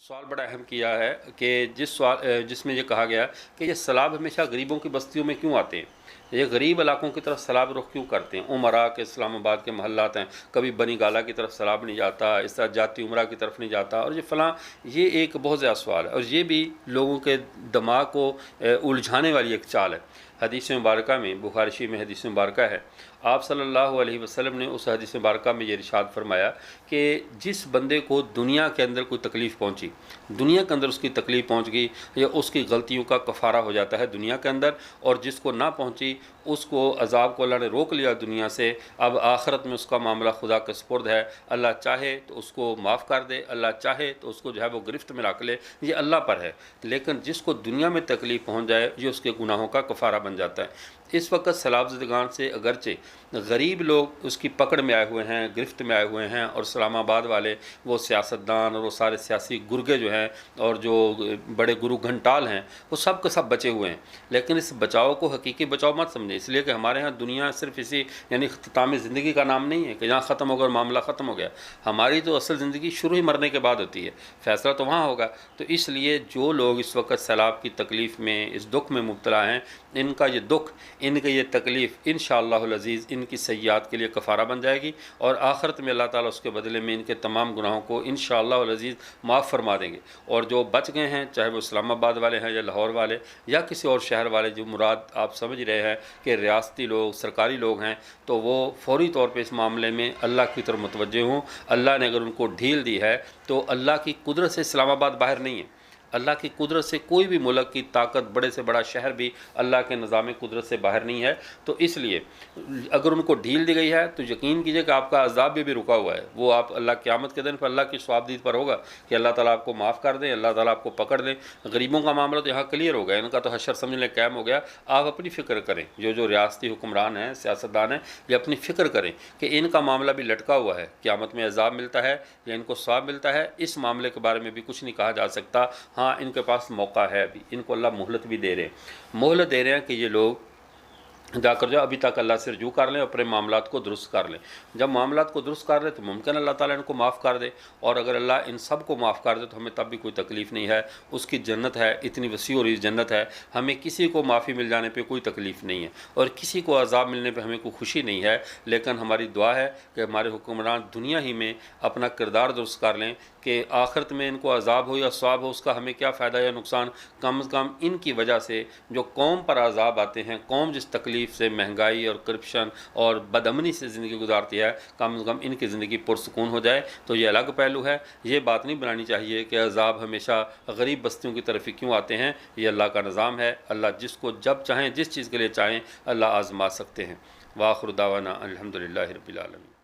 सवाल बड़ा अहम किया है कि जिसमें ये कहा गया कि ये सैलाब हमेशा गरीबों की बस्तियों में क्यों आते हैं, ये गरीब इलाकों की तरफ सैलाब रुख क्यों करते हैं। उमरा के इस्लामाबाद के महल्लात हैं, कभी बनी गाला की तरफ सैलाब नहीं जाता, इस तरह जाती उमरा की तरफ नहीं जाता, और ये फ़लाँ, ये एक बहुत ज़्यादा सवाल है और ये भी लोगों के दिमाग को उलझाने वाली एक चाल है। हदीस मुबारक में, बुखारी शरीफ में हदीस मुबारक है, आप सल्लल्लाहु अलैहि वसल्लम ने उस हदीस मुबारक में ये इरशाद फरमाया कि जिस बंदे को दुनिया के अंदर कोई तकलीफ़ पहुंची, दुनिया के अंदर उसकी तकलीफ़ पहुंच गई या उसकी गलतियों का कफ़ारा हो जाता है दुनिया के अंदर, और जिसको ना पहुंची उसको अज़ाब को अल्लाह ने रोक लिया दुनिया से, अब आखिरत में उसका मामला खुदा के सुपुर्द है। अल्लाह चाहे तो उसको माफ़ कर दे, अल्लाह चाहे तो उसको जो है वो गिरफ्त में रख ले, ये अल्लाह पर है। लेकिन जिसको दुनिया में तकलीफ़ पहुँच जाए ये उसके गुनाहों का कफ़ारा बन जाता है। इस वक्त सैलाब से अगरचे गरीब लोग उसकी पकड़ में आए हुए हैं, गिरफ्त में आए हुए हैं, और इस्लामाबाद वाले वो सियासतदान और वो सारे सियासी गुर्गे जो हैं और जो बड़े गुरु घंटाल हैं वो सब के सब बचे हुए हैं। लेकिन इस बचाव को हकीकी बचाव मत समझे, इसलिए कि हमारे यहाँ दुनिया सिर्फ इसी यानी ख़त्म ज़िंदगी का नाम नहीं है कि यहाँ ख़त्म होगा और मामला ख़त्म हो गया। हमारी तो असल ज़िंदगी शुरू ही मरने के बाद होती है, फ़ैसला तो वहाँ होगा। तो इसलिए जो लोग इस वक्त सैलाब की तकलीफ़ में, इस दुख में मुब्तला हैं, इनका ये दुख, इनकी ये तकलीफ़ इंशाअल्लाहुल अज़ीज़ इनकी सय्यात के लिए कफ़ारा बन जाएगी, और आखिरत में अल्लाह ताला उसके बदले में इनके तमाम गुनाहों को इंशाअल्लाहुल अज़ीज़ माफ़ फरमा देंगे। और जो बच गए हैं, चाहे वो इस्लामाबाद वाले हैं या लाहौर वाले या किसी और शहर वाले, जो मुराद आप समझ रहे हैं कि रियासती लोग, सरकारी लोग हैं, तो वो फ़ौरी तौर पर इस मामले में अल्लाह की तरफ मुतवज्जे हों। अल्लाह ने अगर उनको ढील दी है तो अल्लाह की कुदरत से इस्लामाबाद बाहर नहीं है। अल्लाह की कुदरत से कोई भी मुल्क की ताकत, बड़े से बड़ा शहर भी अल्लाह के निज़ाम कुदरत से बाहर नहीं है। तो इसलिए अगर उनको ढील दी गई है तो यकीन कीजिए कि आपका अज़ाब भी रुका हुआ है। वो आप अल्लाह क़यामत के दिन पर अल्लाह की स्वाबदीद पर होगा कि अल्लाह ताला आपको माफ़ कर दें, अल्लाह ताला आपको पकड़ लें। गरीबों का मामला तो यहाँ क्लियर हो गया, इनका तो हशर समझ लें कैम हो गया। आप अपनी फ़िक्र करें, जो रियासती हुक्मरान हैं, सियासतदान हैं, ये अपनी फ़िक्र करें कि इनका मामला भी लटका हुआ है, क़यामत में अज़ाब मिलता है या इनको स्वाब मिलता है, इस मामले के बारे में भी कुछ नहीं कहा जा सकता। हाँ, इनके पास मौका है, अभी इनको अल्लाह मोहलत भी दे रहे हैं, मोहलत दे रहे हैं कि ये लोग जाकर जो अभी तक अल्लाह से रजू कर लें, अपने मामलात को दुरुस्त कर लें। जब मामलात को दुरुस्त कर लें तो मुमकिन अल्लाह ताला इनको माफ़ कर दे, और अगर अल्लाह इन सब को माफ़ कर दे तो हमें तब भी कोई तकलीफ़ नहीं है। उसकी जन्नत है, इतनी वसी और जन्नत है, हमें किसी को माफ़ी मिल जाने पर कोई तकलीफ़ नहीं है और किसी को अज़ाब मिलने पर हमें कोई खुशी नहीं है। लेकिन हमारी दुआ है कि हमारे हुक्मरान दुनिया ही में अपना किरदार दुरुस्त कर लें कि आखिरत में इनको अज़ाब हो या स्वाब हो, उसका हमें क्या फ़ायदा या नुकसान। कम से कम इनकी वजह से जो कौम पर अज़ाब आते हैं, कौम जिस तकलीफ़ से, महंगाई और करप्शन और बदअमनी से ज़िंदगी गुजारती है, कम से कम इनकी ज़िंदगी पुरसकून हो जाए। तो ये अलग पहलू है। ये बात नहीं बनानी चाहिए कि अज़ाब हमेशा गरीब बस्तियों की तरफ ही क्यों आते हैं। ये अल्लाह का निज़ाम है। अल्लाह जिसको जब चाहें, जिस चीज़ के लिए चाहें, अल्लाह आज़मा सकते हैं। व आखिर दावाना अल्हम्दुलिल्लाहि रब्बिल आलमीन।